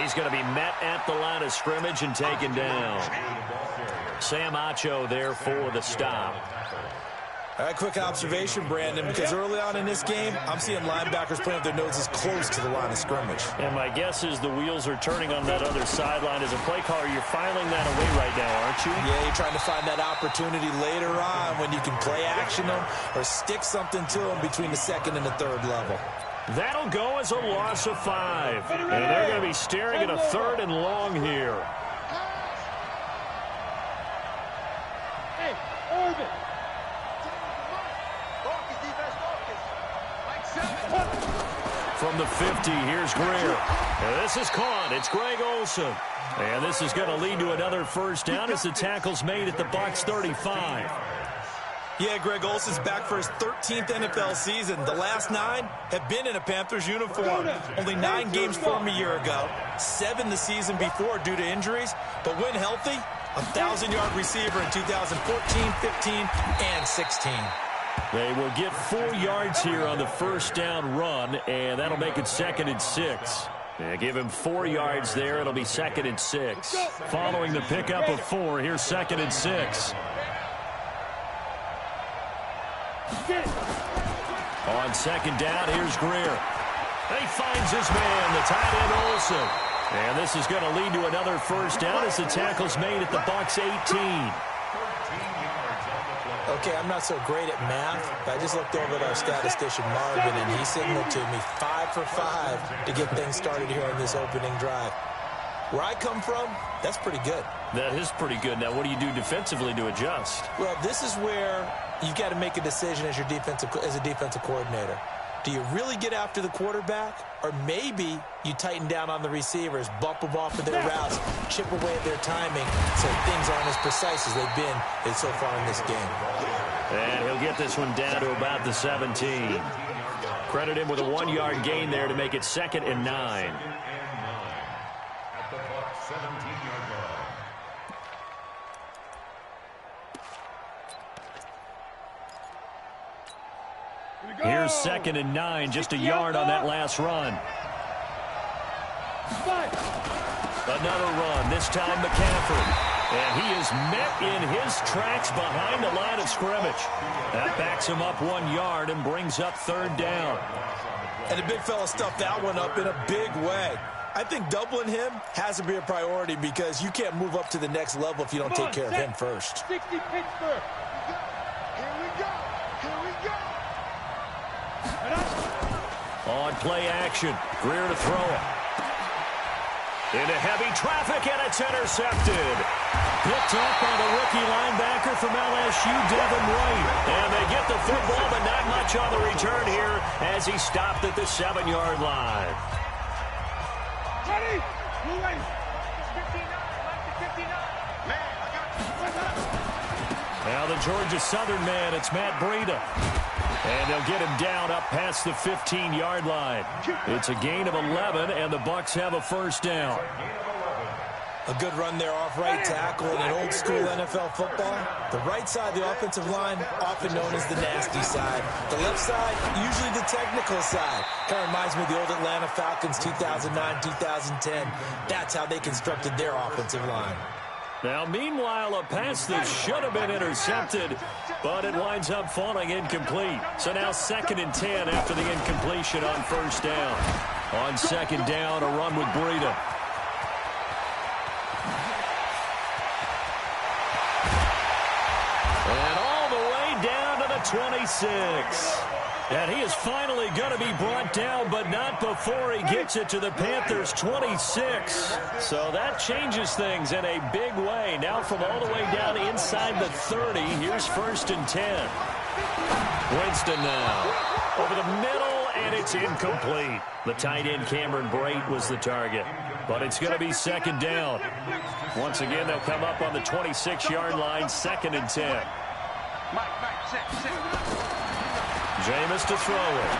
he's going to be met at the line of scrimmage and taken down. Sam Acho there for the stop. All right, quick observation, Brandon, because early on in this game, I'm seeing linebackers playing with their noses close to the line of scrimmage. And my guess is the wheels are turning on that other sideline. As a play caller, you're filing that away right now, aren't you? Yeah, you're trying to find that opportunity later on when you can play action them or stick something to them between the second and the third level. That'll go as a loss of 5. And they're going to be staring at a 3rd and long here. Hey, Orbit. From the 50, here's Greer. And this is caught. It's Greg Olsen. And this is going to lead to another first down as the tackle's made at the Bucs 35. Yeah, Greg Olsen's back for his 13th NFL season. The last 9 have been in a Panthers uniform. Only 9 games for him a year ago, 7 the season before due to injuries. But when healthy, a 1,000-yard receiver in 2014, 15, and 16. They will get 4 yards here on the first down run, and that'll make it 2nd and 6. Yeah, give him 4 yards there. It'll be 2nd and 6. Following the pickup of 4, here's 2nd and 6. On 2nd down, here's Greer. He finds his man, the tight end Olsen. And this is going to lead to another first down as the tackle's made at the Bucs 18. Okay, I'm not so great at math, but I just looked over at our statistician, Marvin, and he signaled to me 5 for 5 to get things started here on this opening drive. Where I come from, that's pretty good. That is pretty good. Now, what do you do defensively to adjust? Well, this is where you've got to make a decision as a defensive coordinator. Do you really get after the quarterback, or maybe you tighten down on the receivers, bump them off of their routes, chip away at their timing so things aren't as precise as they've been so far in this game? And he'll get this one down to about the 17. Credit him with a 1-yard gain there to make it 2nd and 9. Here's 2nd and 9, just a yard on that last run. Another run, this time McCaffrey. And he is met in his tracks behind the line of scrimmage. That backs him up 1 yard and brings up 3rd down. And the big fella stuffed that one up in a big way. I think doubling him has to be a priority because you can't move up to the next level if you don't take care of him first. 60 Pittsburgh. Here we go. Here we go. On play action, Greer to throw it. Into heavy traffic, and it's intercepted. Picked up by the rookie linebacker from LSU, Devin White. And they get the football, but not much on the return here as he stopped at the 7-yard line. Ready? Blue ready. 59. Man, I got you. Now the Georgia Southern man, it's Matt Breida. And they'll get him down up past the 15-yard line. It's a gain of 11, and the Bucs have a first down. A good run there off right tackle in an old-school NFL football. The right side of the offensive line, often known as the nasty side. The left side, usually the technical side. Kind of reminds me of the old Atlanta Falcons 2009, 2010. That's how they constructed their offensive line. Now, meanwhile, a pass that should have been intercepted, but it winds up falling incomplete. So now 2nd and 10 after the incompletion on first down. On 2nd down, a run with Breida. And all the way down to the 26. And he is finally going to be brought down, but not before he gets it to the Panthers' 26. So that changes things in a big way. Now from all the way down inside the 30, here's 1st and 10. Winston now over the middle, and it's incomplete. The tight end Cameron Brate was the target, but it's going to be 2nd down. Once again, they'll come up on the 26-yard line, 2nd and 10. Jameis to throw it.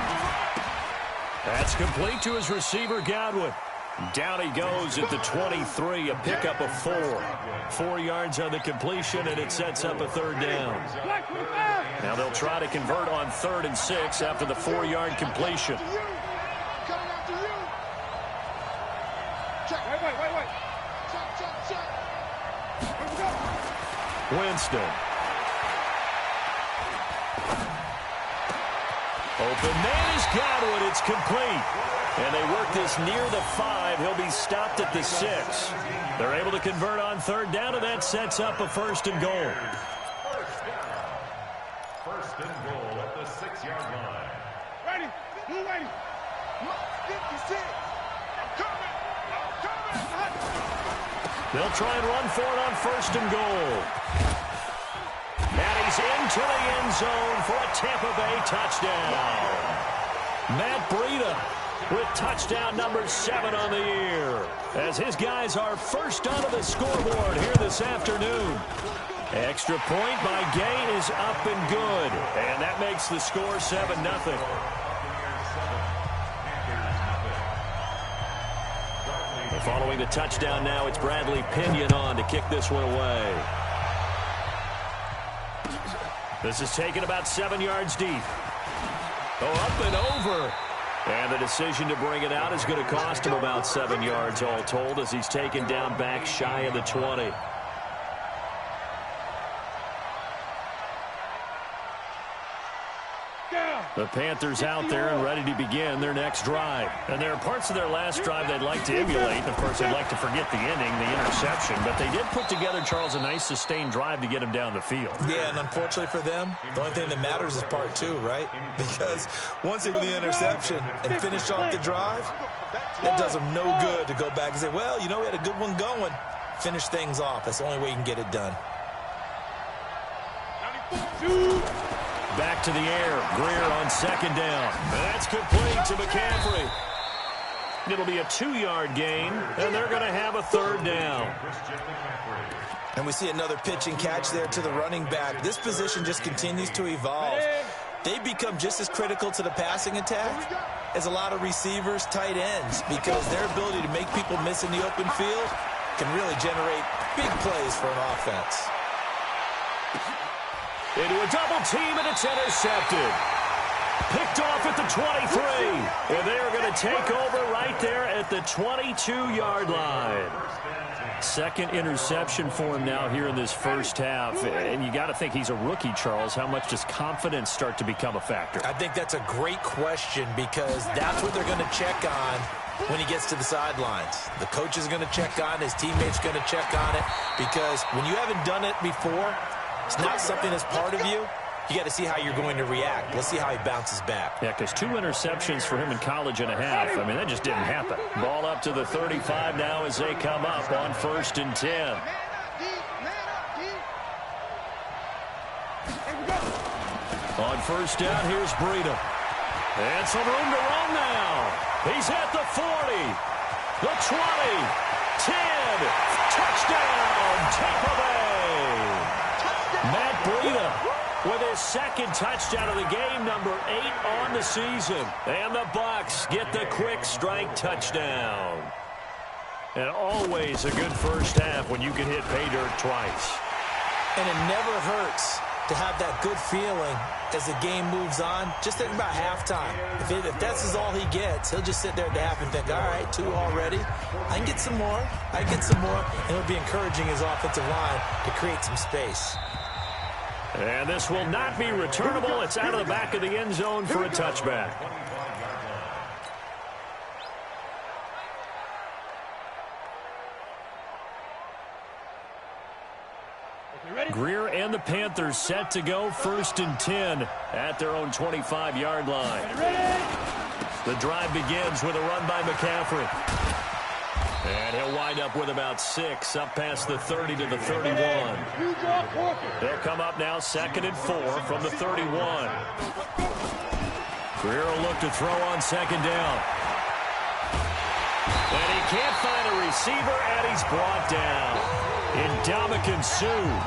That's complete to his receiver, Godwin. Down he goes at the 23, a pickup of 4. 4 yards on the completion, and it sets up a 3rd down. Now they'll try to convert on 3rd and 6 after the 4-yard completion. Wait. Check. Here we go. Winston. Open man is Godwin. It's complete. And they work this near the 5. He'll be stopped at the 6. They're able to convert on third down, and that sets up a 1st and goal. First and goal at the 6-yard line. Ready. You ready? 56. I'm coming. They'll try and run for it on 1st and goal. And he's into the end zone for a Tampa Bay touchdown. Matt Breida with touchdown number 7 on the year, as his guys are first onto the scoreboard here this afternoon. Extra point by Gain is up and good, and that makes the score 7-0. Following the touchdown now, it's Bradley Pinion on to kick this one away. This is taken about 7 yards deep. Up and over. And the decision to bring it out is going to cost him about 7 yards all told, as he's taken down back shy of the 20. The Panthers out there and ready to begin their next drive. And there are parts of their last drive they'd like to emulate. And of course, they'd like to forget the ending, the interception. But they did put together, Charles, a nice sustained drive to get him down the field. Yeah, and unfortunately for them, the only thing that matters is part 2, right? Because once they do the interception and finish off the drive, it does them no good to go back and say, well, you know, we had a good one going. Finish things off. That's the only way you can get it done. Back to the air. Greer on 2nd down. That's complete to McCaffrey. It'll be a 2-yard gain, and they're going to have a 3rd down. And we see another pitch and catch there to the running back. This position just continues to evolve. They become just as critical to the passing attack as a lot of receivers, tight ends, because their ability to make people miss in the open field can really generate big plays for an offense. Into a double team, and it's intercepted. Picked off at the 23. And they're going to take over right there at the 22-yard line. 2nd interception for him now here in this first half. And you got to think he's a rookie, Charles. How much does confidence start to become a factor? I think that's a great question, because that's what they're going to check on when he gets to the sidelines. The coach is going to check on, his teammates going to check on it, because when you haven't done it before, it's not something that's part of you. You got to see how you're going to react. Let's see how he bounces back. Yeah, because 2 interceptions for him in college and a half. I mean, that just didn't happen. Ball up to the 35 now as they come up on 1st and 10. On 1st down, here's Breida. And some room to run now. He's at the 40, the 20, 10. Touchdown, Tampa Bay. Matt Breida with his 2nd touchdown of the game, number 8 on the season. And the Bucs get the quick strike touchdown. And always a good first half when you can hit pay dirt twice. And it never hurts to have that good feeling as the game moves on. Just think about halftime. If that's all he gets, he'll just sit there at the half and think, all right, 2 already. I can get some more. And it'll be encouraging his offensive line to create some space. And this will not be returnable. It's out of the back of the end zone for a touchback. Greer and the Panthers set to go 1st and 10 at their own 25-yard line. The drive begins with a run by McCaffrey. And he'll wind up with about 6 up past the 30 to the 31. They'll come up now 2nd and 4 from the 31. Greer will look to throw on 2nd down. And he can't find a receiver, and he's brought down. Ndamukong Suh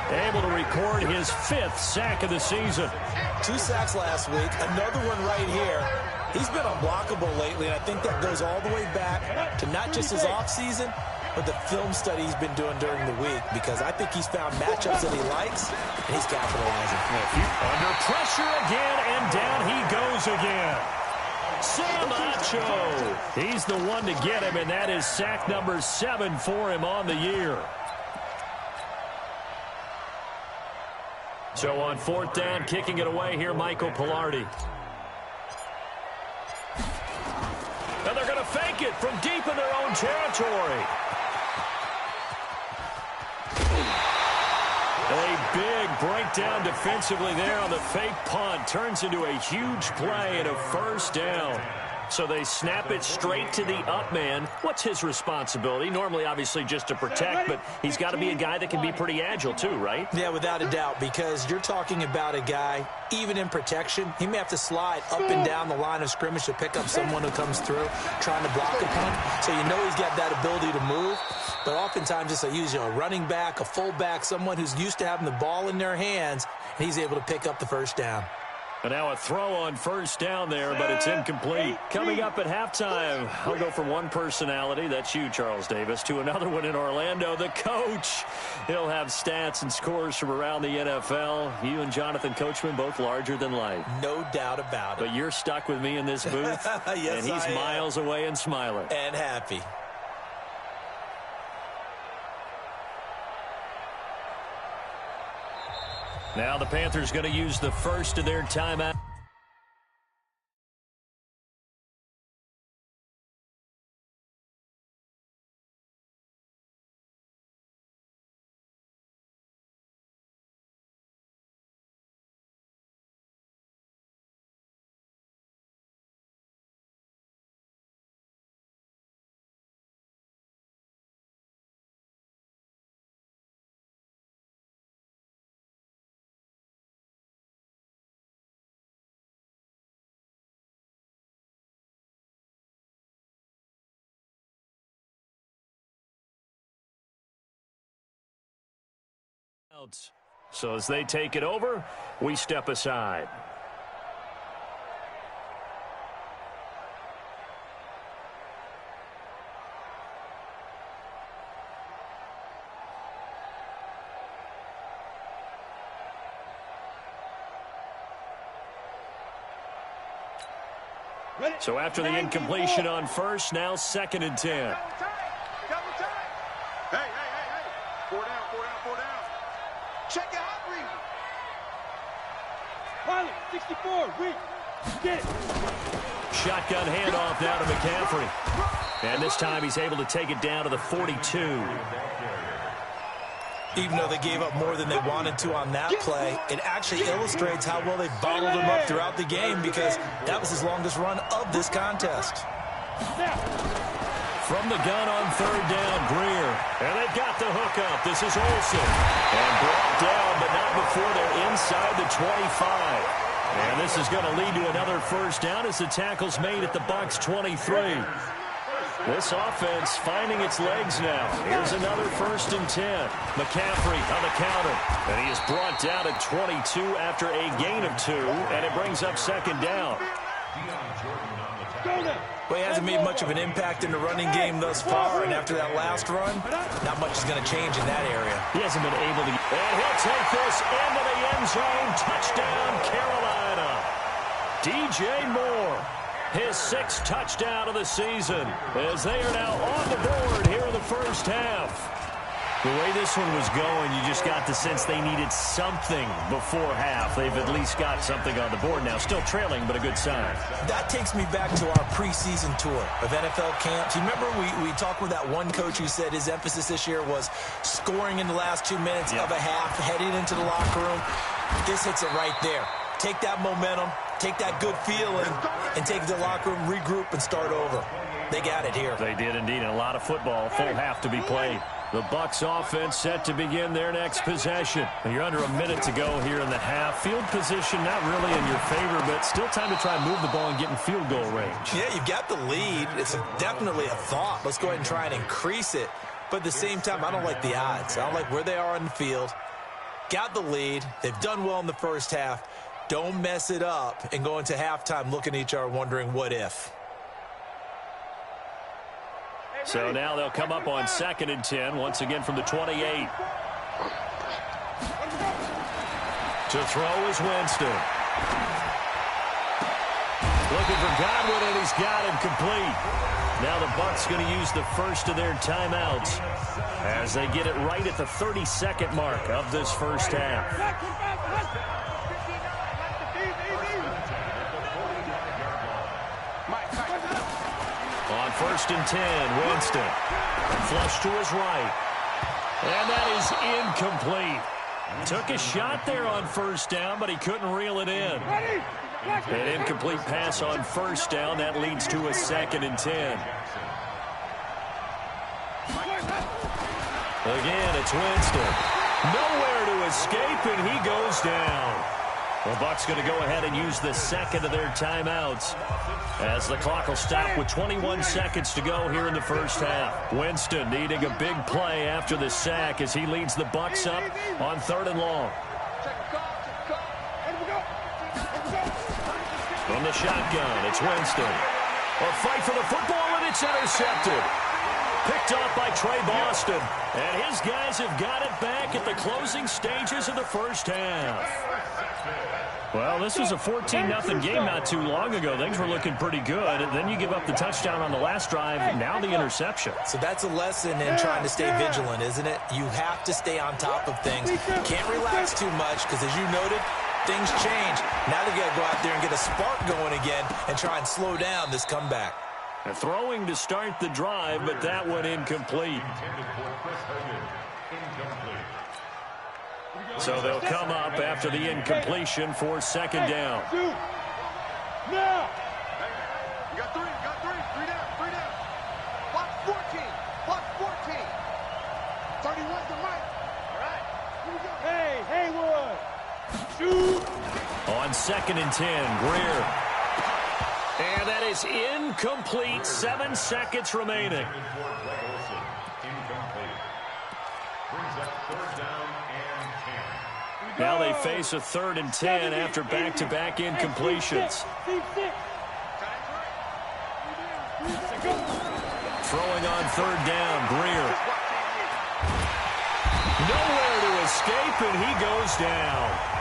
able to record his 5th sack of the season. 2 sacks last week, another one right here. He's been unblockable lately, and I think that goes all the way back to not just his offseason, but the film study he's been doing during the week, because I think he's found matchups that he likes, and he's capitalizing. Under pressure again, and down he goes again. Samacho. He's the one to get him, and that is sack number 7 for him on the year. So on 4th down, kicking it away here, Michael Pilardi. And they're going to fake it from deep in their own territory. A big breakdown defensively there on the fake punt. Turns into a huge play and a 1st down. So they snap it straight to the up man. What's his responsibility? Normally, obviously, just to protect, but he's got to be a guy that can be pretty agile too, right? Yeah, without a doubt, because you're talking about a guy, even in protection, he may have to slide up and down the line of scrimmage to pick up someone who comes through trying to block a punt. So you know he's got that ability to move. But oftentimes, just usually a running back, a fullback, someone who's used to having the ball in their hands, and he's able to pick up the 1st down. And now a throw on 1st down there, but it's incomplete. Coming up at halftime, I'll go from one personality, that's you, Charles Davis, to another one in Orlando, the coach. He'll have stats and scores from around the NFL. You and Jonathan Coachman, both larger than life. No doubt about it. But you're stuck with me in this booth, yes, and he's miles away and smiling. And happy. Now the Panthers going to use the first of their timeout. So as they take it over, we step aside. So after the incompletion on 1st, now 2nd and 10. Check it out, Reed. Pilot, 64, Reed. Get it. Shotgun handoff now to McCaffrey. And this time he's able to take it down to the 42. Even though they gave up more than they wanted to on that play, it actually illustrates how well they bottled him up throughout the game because that was his longest run of this contest. From the gun on 3rd down, Greer. And they've got the hook up. This is Olsen. And brought down, but not before they're inside the 25. And this is going to lead to another 1st down as the tackle's made at the Bucs 23. This offense finding its legs now. Here's another 1st and 10. McCaffrey on the counter. And he is brought down at 22 after a gain of 2. And it brings up 2nd down. Well, he hasn't made much of an impact in the running game thus far, and after that last run, not much is going to change in that area. He hasn't been able to. And he'll take this into the end zone. Touchdown, Carolina. DJ Moore, his 6th touchdown of the season, as they are now on the board here in the 1st half. The way this one was going, you just got the sense they needed something before half. They've at least got something on the board now. Still trailing, but a good sign. That takes me back to our preseason tour of NFL camps. You remember we talked with that one coach who said his emphasis this year was scoring in the last 2 minutes of a half, heading into the locker room. This hits it right there. Take that momentum, take that good feeling, and take it to the locker room, regroup, and start over. They got it here. They did indeed. And a lot of football, full half to be played. The Bucs offense set to begin their next possession. And you're under a minute to go here in the half. Field position not really in your favor, but still time to try and move the ball and get in field goal range. Yeah, you've got the lead. It's definitely a thought. Let's go ahead and try and increase it. But at the same time, I don't like the odds. I don't like where they are on the field. Got the lead. They've done well in the 1st half. Don't mess it up and go into halftime looking at each other wondering what if. So now they'll come up on 2nd and 10, once again from the 28. To throw is Winston. Looking for Godwin, and he's got him complete. Now the Bucs going to use the first of their timeouts as they get it right at the 32nd mark of this first half. On 1st and 10, Winston. Flush to his right. And that is incomplete. Took a shot there on 1st down, but he couldn't reel it in. An incomplete pass on 1st down. That leads to a 2nd and 10. Again, it's Winston. Nowhere to escape, and he goes down. The Bucs going to go ahead and use the second of their timeouts as the clock will stop with 21 seconds to go here in the first half. Winston needing a big play after the sack as he leads the Bucs up on 3rd and long. From the shotgun, it's Winston. A fight for the football, and it's intercepted. Picked off by Trey Boston. And his guys have got it back at the closing stages of the first half. Well, this was a 14-0 game not too long ago. Things were looking pretty good. And then you give up the touchdown on the last drive. Now the interception. So that's a lesson in trying to stay vigilant, isn't it? You have to stay on top of things. Can't relax too much because, as you noted, things change. Now they got to go out there and get a spark going again and try and slow down this comeback. A throwing to start the drive, but that one incomplete. So they'll come up after the incompletion for 2nd down. Now. You got three. Three down. Block 14. 31's the mic. All right. Here we go. Hey, Haywood. Shoot. On 2nd and 10, Greer. And that is incomplete. 7 seconds remaining. Now they face a 3rd and 10 after back-to-back incompletions. Throwing on 3rd down, Greer. Nowhere to escape, and he goes down.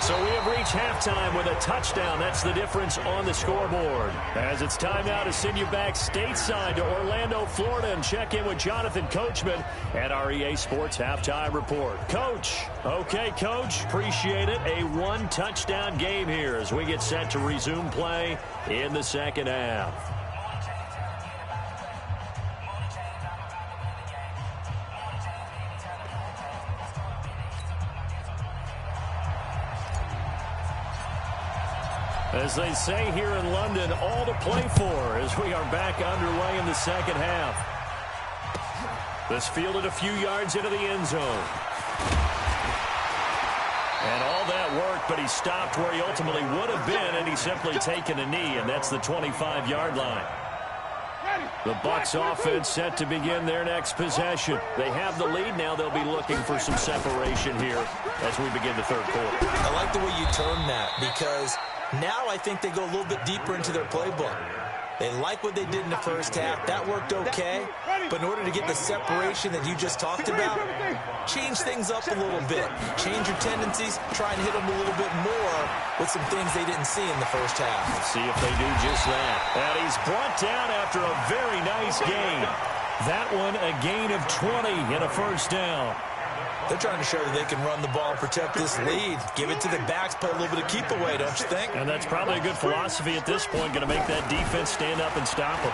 So we have reached halftime with a touchdown. That's the difference on the scoreboard. As it's time now to send you back stateside to Orlando, Florida, and check in with Jonathan Coachman at our EA Sports Halftime Report. Coach. Okay, Coach. Appreciate it. A 1-touchdown game here as we get set to resume play in the second half. As they say here in London, all to play for as we are back underway in the second half. This fielded a few yards into the end zone. And all that worked, but he stopped where he ultimately would have been, and he's simply taken a knee, and that's the 25-yard line. The Bucs offense set to begin their next possession. They have the lead. Now they'll be looking for some separation here as we begin the third quarter. I like the way you term that because now I think they go a little bit deeper into their playbook. They like what they did in the first half. That worked okay. But in order to get the separation that you just talked about, change things up a little bit. Change your tendencies. Try and hit them a little bit more with some things they didn't see in the first half. Let's see if they do just that. And he's brought down after a very nice gain. That one a gain of 20 and a first down. They're trying to show that they can run the ball and protect this lead. Give it to the backs, play a little bit of keep away, don't you think? And that's probably a good philosophy at this point, going to make that defense stand up and stop them.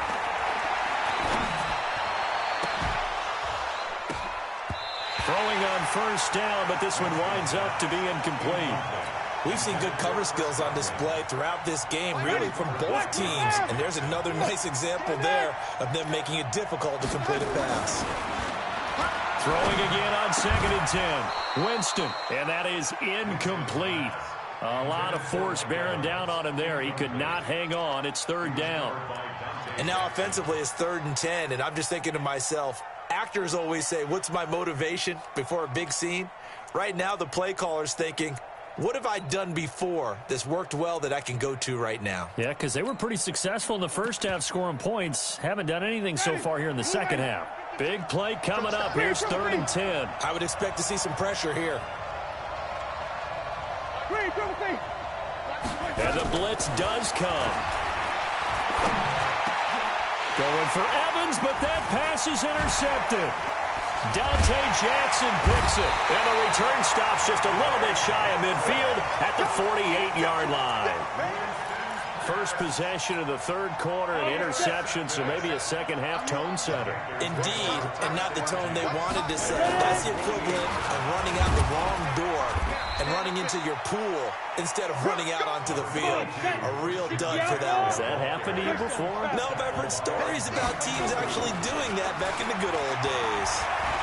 Throwing on first down, but this one winds up to be incomplete. We've seen good cover skills on display throughout this game, really from both teams. And there's another nice example there of them making it difficult to complete a pass. Throwing again on 2nd and 10. Winston, and that is incomplete. A lot of force bearing down on him there. He could not hang on. It's 3rd down. And now offensively it's 3rd and 10, and I'm just thinking to myself, actors always say, what's my motivation before a big scene? Right now the play caller's thinking, what have I done before that's worked well that I can go to right now? Yeah, because they were pretty successful in the first half scoring points. Haven't done anything so far here in the second half. Big play coming up. Here's 3rd and 10. I would expect to see some pressure here. And the blitz does come. Going for Evans, but that pass is intercepted. Dante Jackson picks it, and the return stops just a little bit shy of midfield at the 48-yard line. First possession of the third quarter, an interception, so maybe a second-half tone setter. Indeed, and not the tone they wanted to set. That's the equivalent of running out the wrong door and running into your pool instead of running out onto the field. A real dud for that one. Has that happened to you before? No, I've heard stories about teams actually doing that back in the good old days.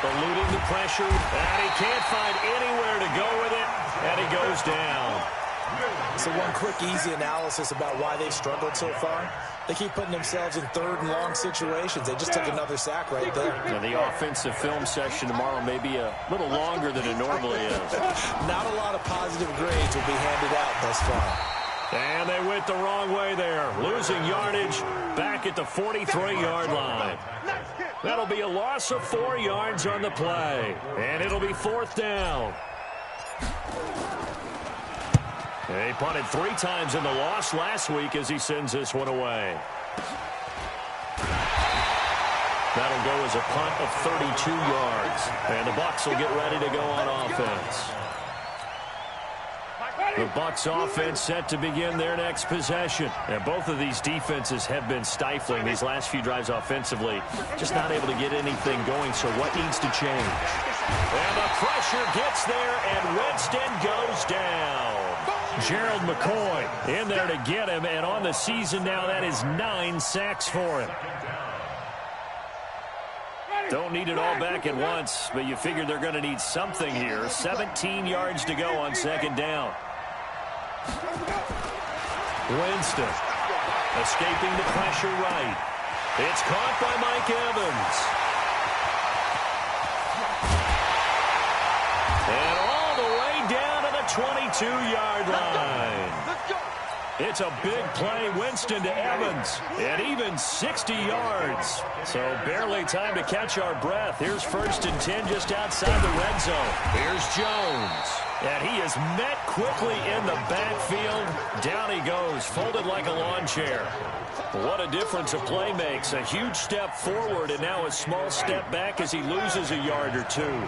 Eluding the pressure, and he can't find anywhere to go with it, and he goes down. So one quick, easy analysis about why they've struggled so far. They keep putting themselves in third and long situations. They just took another sack right there. Now, the offensive film session tomorrow may be a little longer than it normally is. Not a lot of positive grades will be handed out thus far. And they went the wrong way there, losing yardage back at the 43-yard line. That'll be a loss of 4 yards on the play, and it'll be fourth down. He punted 3 times in the loss last week as he sends this one away. That'll go as a punt of 32 yards. And the Bucs will get ready to go on offense. The Bucs offense set to begin their next possession. And both of these defenses have been stifling these last few drives offensively. Just not able to get anything going, so what needs to change? And the pressure gets there, and Winston goes down. Gerald McCoy in there to get him, and on the season now, that is 9 sacks for him. Don't need it all back at once, but you figure they're going to need something here. 17 yards to go on second down. Winston escaping the pressure right. It's caught by Mike Evans. And all the way down to the 22-yard line. It's a big play, Winston to Evans, and even 60 yards. So barely time to catch our breath. Here's 1st and 10 just outside the red zone. Here's Jones. And he is met quickly in the backfield. Down he goes, folded like a lawn chair. What a difference a play makes. A huge step forward and now a small step back as he loses a yard or two.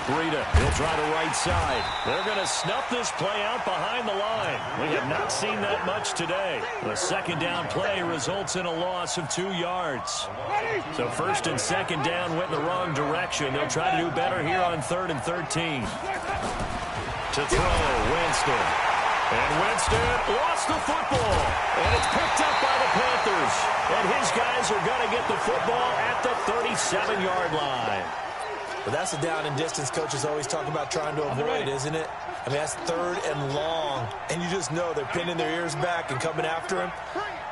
Breida, he'll try the right side. They're going to snuff this play out behind the line. We have not seen that much today. The second down play results in a loss of 2 yards. So 1st and 2nd down went in the wrong direction. They'll try to do better here on 3rd and 13. To throw, Winston. And Winston lost the football. And it's picked up by the Panthers. And his guys are going to get the football at the 37-yard line. But that's the down and distance coaches always talk about trying to avoid, isn't it? I mean, that's 3rd and long. And you just know they're pinning their ears back and coming after him.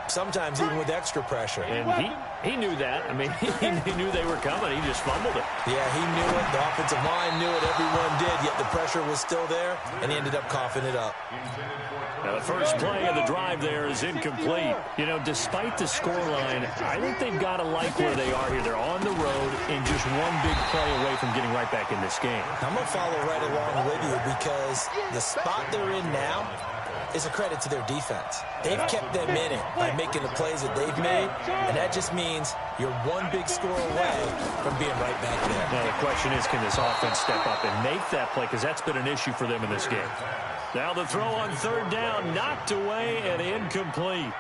Sometimes even with extra pressure. And he knew that. I mean, he knew they were coming. He just fumbled it. Yeah, he knew it. The offensive line knew it. Everyone did. Yet the pressure was still there, and he ended up coughing it up. Now, the first play of the drive there is incomplete. You know, despite the scoreline, I think they've got to like where they are here. They're on the road and just one big play away from getting right back in this game. I'm going to follow right along with you because the spot they're in now is a credit to their defense. They've kept them in it by making the plays that they've made, and that just means you're one big score away from being right back there. Now, the question is, can this offense step up and make that play? Because that's been an issue for them in this game. Now the throw on 3rd down, knocked away and incomplete.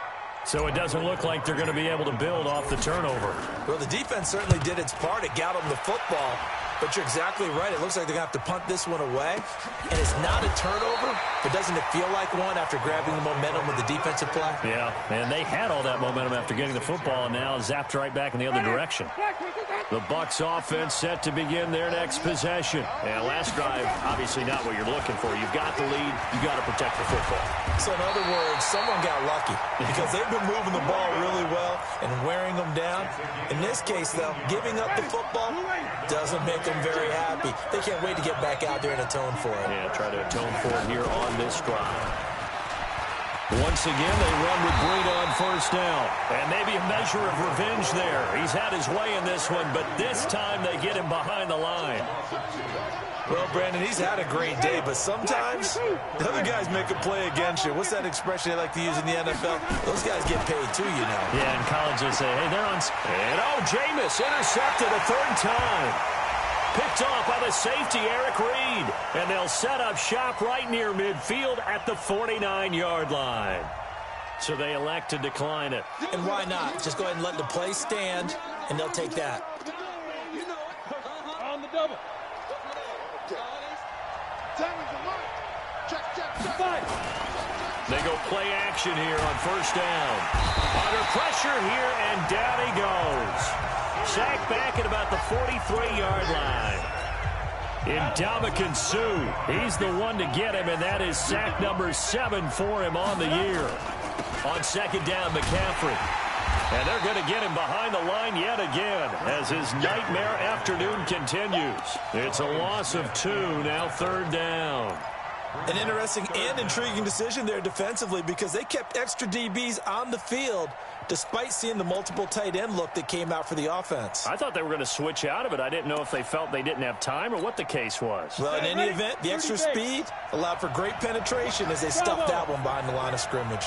So it doesn't look like they're going to be able to build off the turnover. Well, the defense certainly did its part. It got them the football. But you're exactly right. It looks like they're going to have to punt this one away. And it's not a turnover, but doesn't it feel like one after grabbing the momentum with the defensive play? Yeah, and they had all that momentum after getting the football and now zapped right back in the other direction. The Bucs offense set to begin their next possession. And last drive, obviously not what you're looking for. You've got the lead. You've got to protect the football. So in other words, someone got lucky because they've been moving the ball really well and wearing them down. In this case, though, giving up the football doesn't make them very happy. They can't wait to get back out there and atone for it. Yeah, try to atone for it here on this drive. Once again, they run with Breida on first down. And maybe a measure of revenge there. He's had his way in this one, but this time they get him behind the line. Well, Brandon, he's had a great day, but sometimes the other guys make a play against you. What's that expression they like to use in the NFL? Those guys get paid too, you know. Yeah, in college they say, hey, they're on... And, Jameis intercepted a third time. Picked off by the safety, Eric Reed. And they'll set up shop right near midfield at the 49-yard line. So they elect to decline it. And why not? Just go ahead and let the play stand, and they'll take that. On the double. They go play action here on first down. Under pressure here, and down he goes. Sacked back at about the 43-yard line. Ndamukong Suh, he's the one to get him, and that is sack number 7 for him on the year. On second down, McCaffrey. And they're going to get him behind the line yet again as his nightmare afternoon continues. It's a loss of 2, now third down. An interesting and intriguing decision there defensively because they kept extra DBs on the field despite seeing the multiple tight end look that came out for the offense. I thought they were going to switch out of it. I didn't know if they felt they didn't have time or what the case was. Well, in any event, the extra speed allowed for great penetration as they stuffed that one behind the line of scrimmage.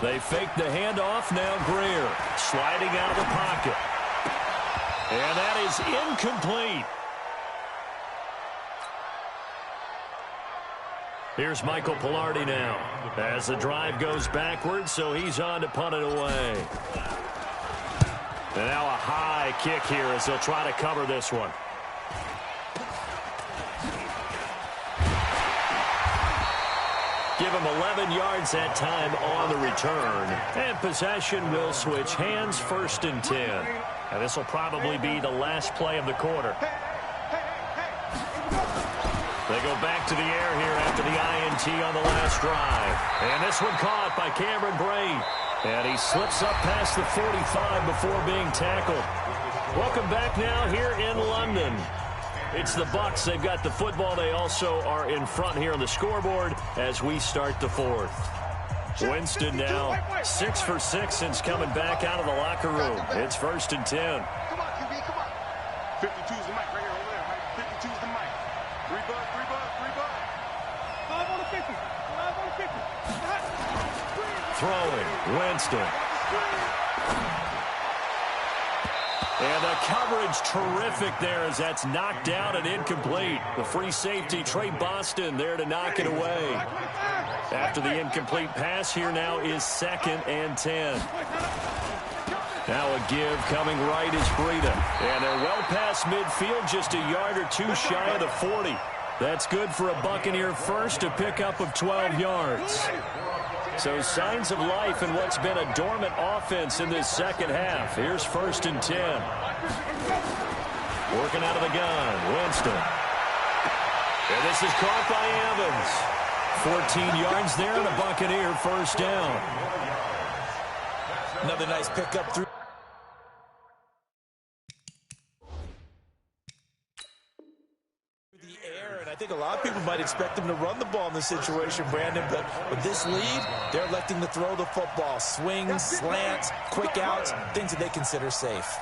They fake the handoff. Now Greer sliding out of the pocket. And that is incomplete. Here's Michael Pilardi now as the drive goes backwards, so he's on to punt it away. And now a high kick here as they'll try to cover this one. Give him 11 yards that time on the return. And possession will switch hands, 1st and 10. And this will probably be the last play of the quarter. They go back to the air here after the INT on the last drive. And this one caught by Cameron Brate. And he slips up past the 45 before being tackled. Welcome back now here in London. It's the Bucs. They've got the football. They also are in front here on the scoreboard as we start the 4th. Winston now 6 for 6 since coming back out of the locker room. It's 1st and 10. Come on, QB, come on. 52's the mic right here over there, Mike. 52's the mic. 3 bucks, 3 bucks, 3 bucks. 5 on the 50. 5 on the 50. Throwing, Winston. And the coverage terrific there as that's knocked down and incomplete. The free safety, Trey Boston, there to knock it away. After the incomplete pass, here now is 2nd and 10. Now a give coming right is Breida. And they're well past midfield, just a yard or 2 shy of the 40. That's good for a Buccaneer first, a pickup of 12 yards. So signs of life in what's been a dormant offense in this second half. Here's 1st and 10. Working out of the gun, Winston. And this is caught by Evans. 14 yards there and a Buccaneer first down. Another nice pickup through the air, and I think a lot of people might expect them to run the ball in this situation, Brandon, but with this lead, they're electing to throw the football. Swings, slants, quick outs, things that they consider safe.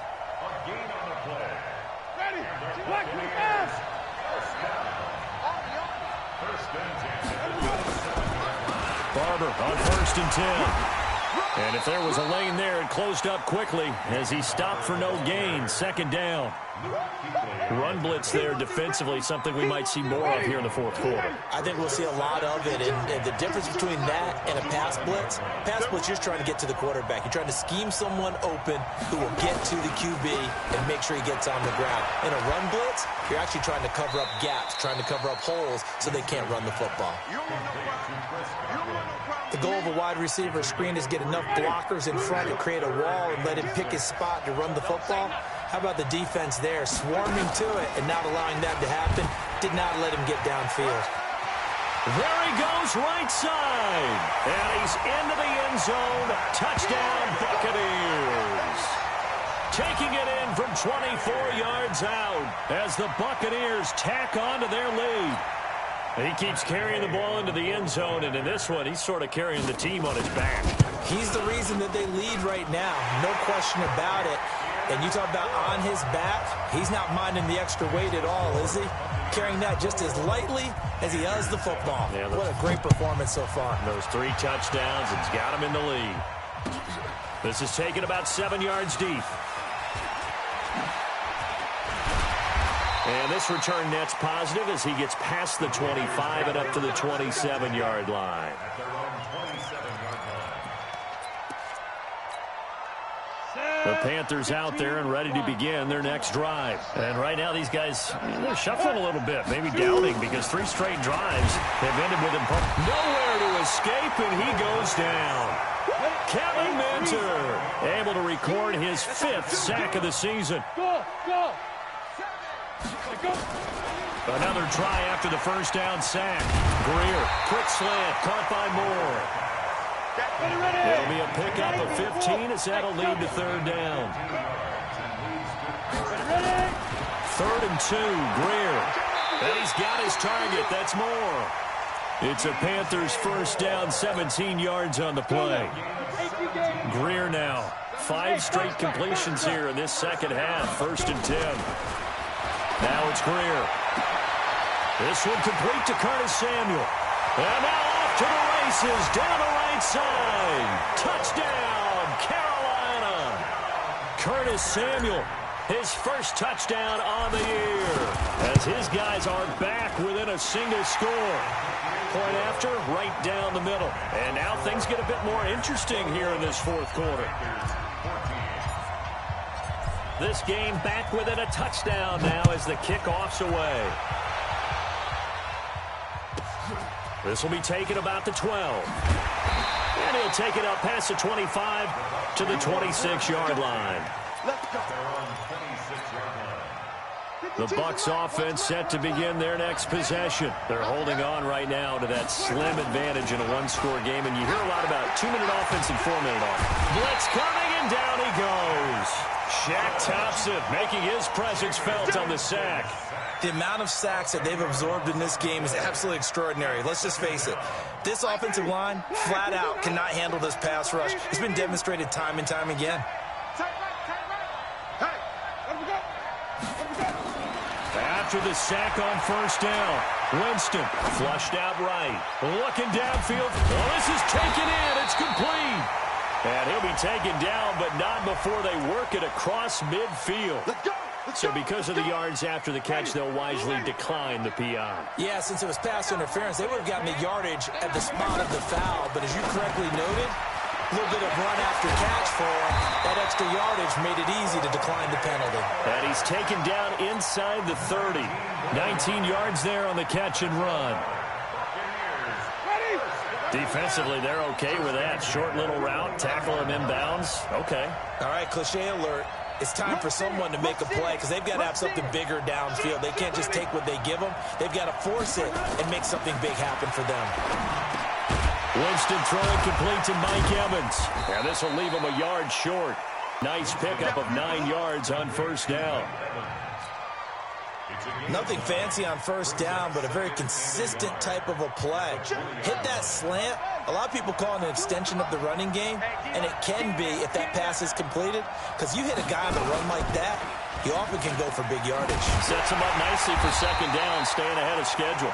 Ready. Black pass. Barber on 1st and 10. And if there was a lane there, it closed up quickly as he stopped for no gain. 2nd down. Run blitz there defensively, something we might see more of here in the 4th quarter. I think we'll see a lot of it, and the difference between that and a pass blitz, you're just trying to get to the quarterback. You're trying to scheme someone open who will get to the QB and make sure he gets on the ground. In a run blitz, you're actually trying to cover up gaps, trying to cover up holes so they can't run the football. The goal of a wide receiver screen is get enough blockers in front to create a wall and let him pick his spot to run the football. How about the defense there, swarming to it and not allowing that to happen? Did not let him get downfield. There he goes, right side. And he's into the end zone. Touchdown, Buccaneers. Taking it in from 24 yards out as the Buccaneers tack on to their lead. He keeps carrying the ball into the end zone, and in this one, he's sort of carrying the team on his back. He's the reason that they lead right now. No question about it. And you talk about on his back, he's not minding the extra weight at all, is he? Carrying that just as lightly as he does the football. Yeah, what a great performance so far. Those 3 touchdowns, it's got him in the lead. This is taken about 7 yards deep. And this return net's positive as he gets past the 25 and up to the 27-yard line. The Panthers out there and ready to begin their next drive. And right now these guys, they're shuffling a little bit, maybe doubting because 3 straight drives have ended with him nowhere to escape, and he goes down. Kevin Minter able to record his 5th sack of the season. Another try after the first down sack. Greer, quick slant, caught by Moore. It'll be a pickup of 15 as that'll lead to 3rd down. 3rd and 2, Greer. And he's got his target, that's Moore. It's a Panthers first down, 17 yards on the play. Greer now, 5 straight completions here in this second half, 1st and 10. Now it's Greer. This one complete to Curtis Samuel. And now off to the races, down the right side. Touchdown, Carolina. Curtis Samuel, his first touchdown on the year. As his guys are back within a single score. Point after, right down the middle. And now things get a bit more interesting here in this 4th quarter. This game back within a touchdown now as the kickoff's away. This will be taken about the 12. And he'll take it up past the 25 to the 26-yard line. The Bucs offense set to begin their next possession. They're holding on right now to that slim advantage in a 1-score game. And you hear a lot about 2-minute offense and 4-minute offense. Blitz coming, and down he goes. Shaq Thompson making his presence felt on the sack. The amount of sacks that they've absorbed in this game is absolutely extraordinary. Let's just face it. This offensive line, flat out, cannot handle this pass rush. It's been demonstrated time and time again. After the sack on first down, Winston flushed out right. Looking downfield. Well, this is taken in. It's complete. And he'll be taken down, but not before they work it across midfield. So because of the yards after the catch, they'll wisely decline the PI. Yeah, since it was pass interference, they would have gotten the yardage at the spot of the foul. But as you correctly noted, a little bit of run after catch for him. That extra yardage made it easy to decline the penalty. And he's taken down inside the 30. 19 yards there on the catch and run. Defensively, they're okay with that. Short little route, tackle him inbounds. Okay. All right, cliche alert. It's time for someone to make a play because they've got to have something bigger downfield. They can't just take what they give them. They've got to force it and make something big happen for them. Winston throwing complete to Mike Evans. And this will leave him a yard short. Nice pickup of 9 yards on first down. Nothing fancy on first down, but a very consistent type of a play. Hit that slant. A lot of people call it an extension of the running game, and it can be if that pass is completed, because you hit a guy on the run like that, he often can go for big yardage. Sets him up nicely for second down, staying ahead of schedule.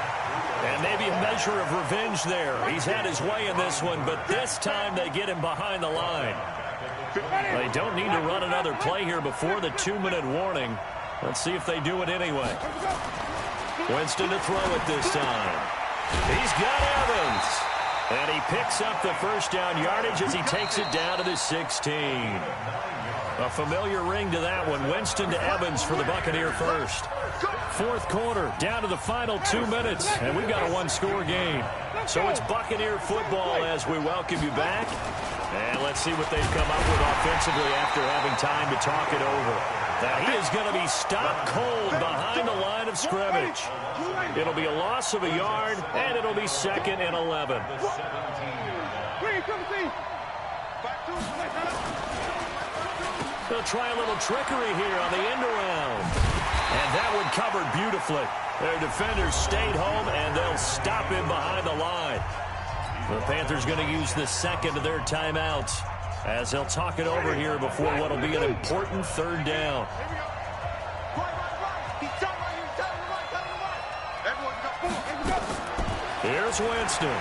And maybe a measure of revenge there. He's had his way in this one, but this time they get him behind the line. They don't need to run another play here before the 2-minute warning. Let's see if they do it anyway. Winston to throw it this time. He's got Evans. And he picks up the first down yardage as he takes it down to the 16. A familiar ring to that one. Winston to Evans for the Buccaneer first. 4th quarter, down to the final 2 minutes. And we've got a 1-score game. So it's Buccaneer football as we welcome you back. And let's see what they've come up with offensively after having time to talk it over. Now he is going to be stopped cold behind the line of scrimmage. It'll be a loss of a yard, and it'll be 2nd and 11. They'll try a little trickery here on the end around. And that one covered beautifully. Their defenders stayed home, and they'll stop him behind the line. The Panthers going to use the second of their timeouts as they'll talk it over here before what will be an important third down. Here's Winston.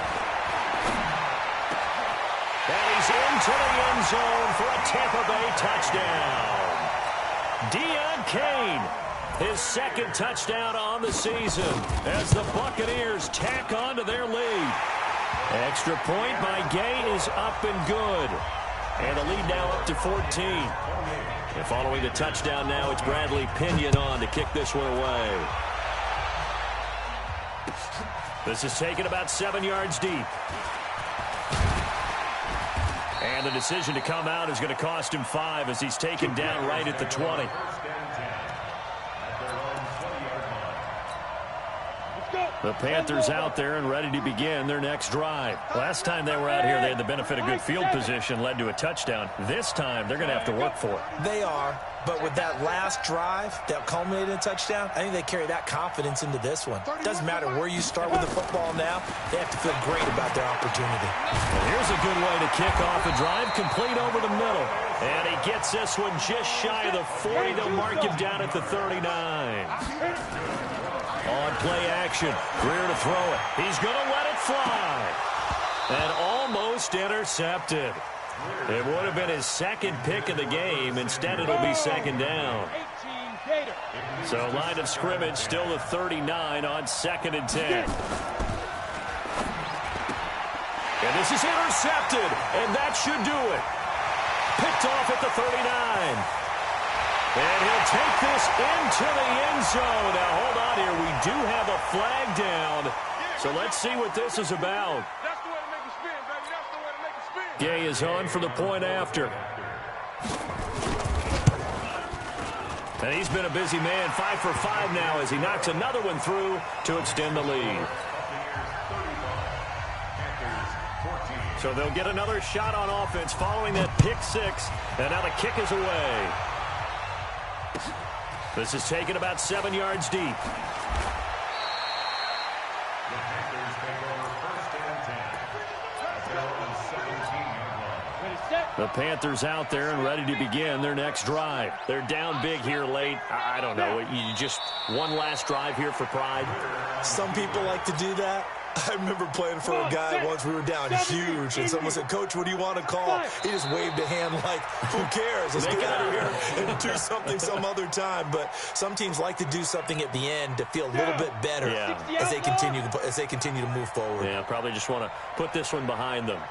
And he's into the end zone for a Tampa Bay touchdown. Deion Kane, his second touchdown on the season as the Buccaneers tack on to their lead. Extra point by Gay is up and good. And the lead now up to 14. And following the touchdown now, it's Bradley Pinion on to kick this one away. This is taken about 7 yards deep. And the decision to come out is going to cost him 5 as he's taken down right at the 20. The Panthers out there and ready to begin their next drive. Last time they were out here, they had the benefit of good field position, led to a touchdown. This time, they're going to have to work for it. They are, but with that last drive that culminated in a touchdown, I think they carry that confidence into this one. Doesn't matter where you start with the football now, they have to feel great about their opportunity. And here's a good way to kick off a drive, complete over the middle. And he gets this one just shy of the 40. They'll mark him down at the 39. On play action, Greer to throw it. He's going to let it fly. And almost intercepted. It would have been his second pick of the game. Instead, it'll be second down. So line of scrimmage still the 39 on 2nd and 10. And this is intercepted, and that should do it. Picked off at the 39. And he'll take this into the end zone. Now, hold on here. We do have a flag down. So let's see what this is about. That's the way to make it spin, baby. That's the way to make it spin. Gay is on for the point after. And he's been a busy man. 5 for 5 now as he knocks another one through to extend the lead. So they'll get another shot on offense following that pick 6. And now the kick is away. This is taken about 7 yards deep. The Panthers out there and ready to begin their next drive. They're down big here late. I don't know. You just one last drive here for pride. Some people like to do that. I remember playing for a guy once. We were down huge, and someone said, "Coach, what do you want to call?" He just waved a hand like, "Who cares? Let's get out of here and do something some other time." But some teams like to do something at the end to feel a little bit better as they continue to move forward. Yeah, probably just want to put this one behind them.